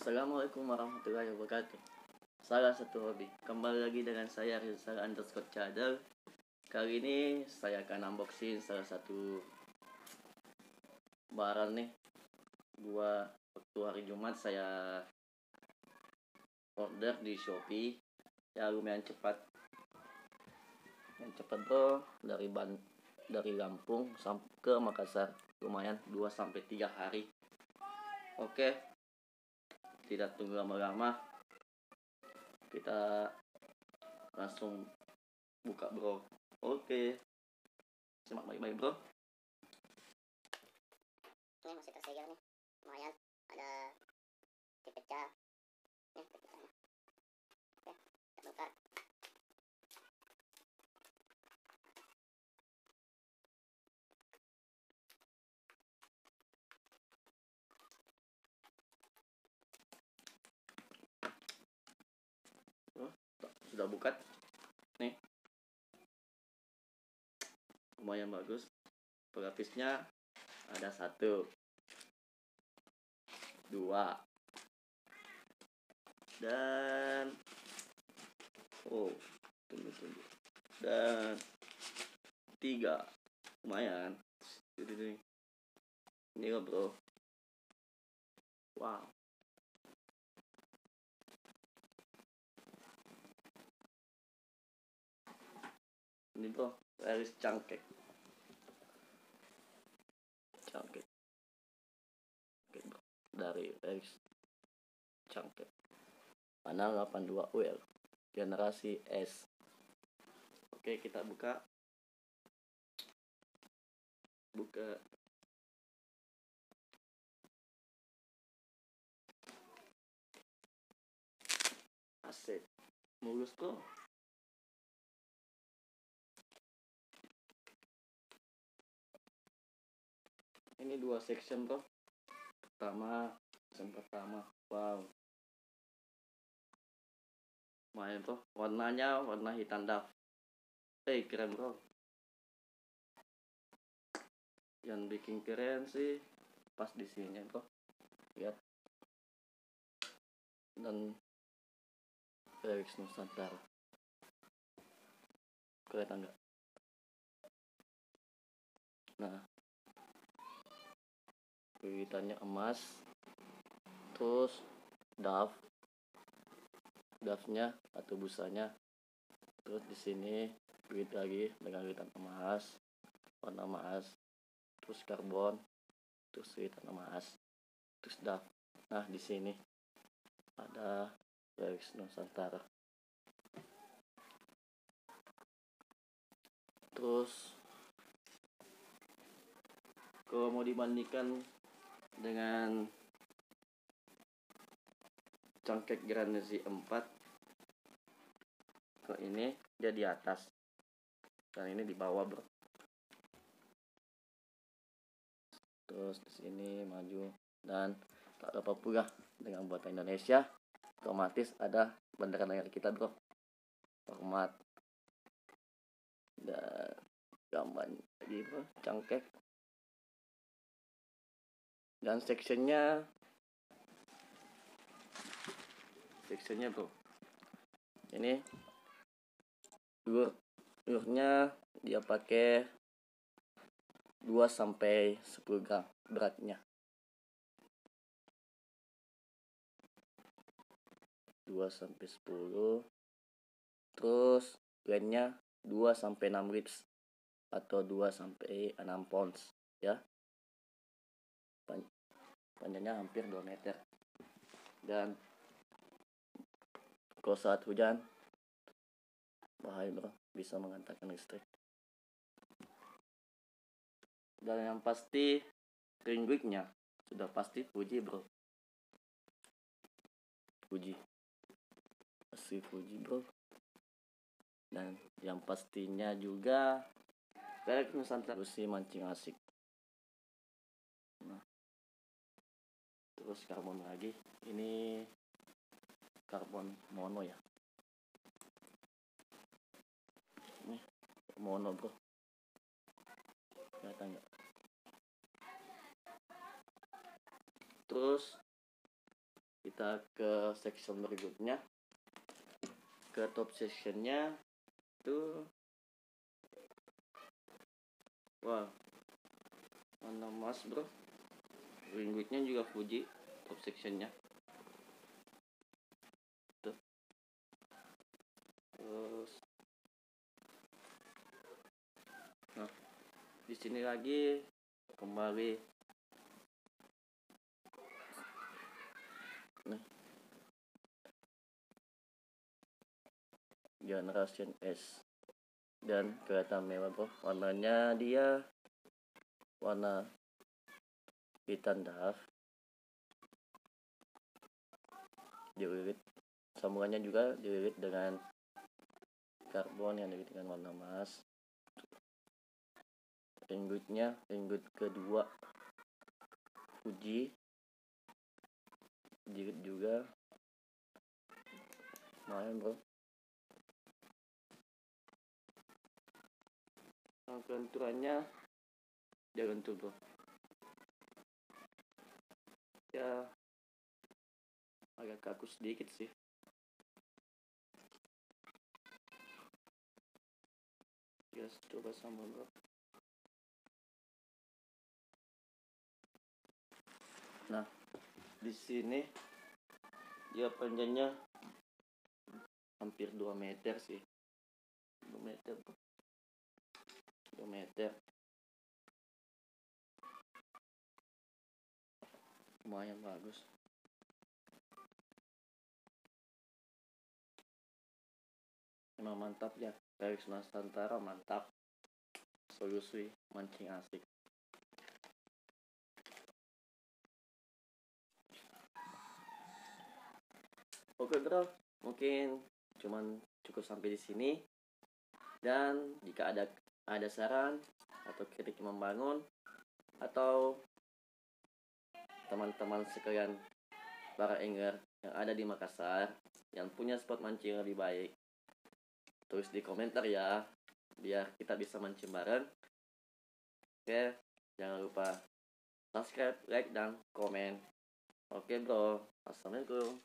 Assalamualaikum warahmatullahi wabarakatuh. Salah satu hobi. Kembali lagi dengan saya Rizal underscore Cadel. Kali ini saya akan unboxing salah satu barang nih. Waktu hari Jumat saya order di Shopee. Ya lumayan cepat. Yang cepat tuh dari Lampung sampai ke Makassar. Lumayan 2-3 hari. Oke. Tidak tunggu lama-lama, kita langsung buka bro. Oke, simak baik-baik bro. Ini masih tersegel nih, lumayan ada dipecah nih pecahnya. Oke, kita buka. Sudah buka nih, lumayan bagus. Pelapisnya ada 1, 2, dan tunggu dan 3. Lumayan ini loh bro. Wow, ini bro, Eris cangkek dari Eris cangkek panel 82 UL generasi S. Oke, kita buka aset mulus bro. Ini 2 section bro. Section pertama, wow, main bro. Warnanya warna hitam daf. Keren bro. Yang bikin keren sih pas di sini bro, lihat. Dan Felix Nusantara, kelihatan nggak? Nah, gigitannya emas, terus dafnya atau busanya, terus di sini gigit lagi dengan gigitan emas, warna emas, terus karbon, terus gigitan emas, terus daf. Nah, di sini ada Felix Nusantara. Terus kalau mau dibandingkan dengan cangkek generasi 4, ke ini dia di atas dan ini di bawah bro. Terus di sini maju, dan tak lupa pula dengan buatan Indonesia, otomatis ada bendera negara kita bro. Hormat. Dan gambar lagi bro, cangkek. Dan sectionnya bro, ini lurnya dia pakai 2-10 gram beratnya. 2-10. Terus lengthnya 2-6 reps atau 2-6 pounds ya. Panjangnya hampir 2 meter. Dan kalau saat hujan bahaya bro, bisa mengantarkan listrik. Dan yang pasti ring gripnya sudah pasti Fuji bro. Masih Fuji bro. Dan yang pastinya juga Felix Nusantara sih mancing asik. Nah, terus karbon lagi, ini karbon mono ya. Ini mono bro, kelihatan nggak? Terus kita ke section berikutnya, ke top sectionnya tuh. Wah, warna emas bro, ringwitnya juga Fuji top sectionnya tuh. Terus nah di sini lagi kembali nih, Generation S dan kereta mewah bro. Warnanya dia warna hitam dark, dililit sambungannya juga dililit dengan karbon yang dililit dengan warna emas. Ringwoodnya ringwood kedua Fuji, dililit juga lumayan bro. Kelenturannya dia lentur bro, ya agak kaku sedikit sih. Yes, coba sambung bro. Nah di sini dia panjangnya hampir 2 meter sih, 2 meter bro. 2 meter lumayan bagus. Emang mantap ya, Rex Nusantara mantap, solusi mancing asik. Oke bro, mungkin cuman cukup sampai di sini. Dan jika ada saran atau kritik membangun, atau teman-teman sekalian para angler yang ada di Makassar yang punya spot mancing lebih baik, tulis di komentar ya, biar kita bisa mancing bareng. Oke, jangan lupa subscribe, like, dan komen. Oke bro, assalamualaikum.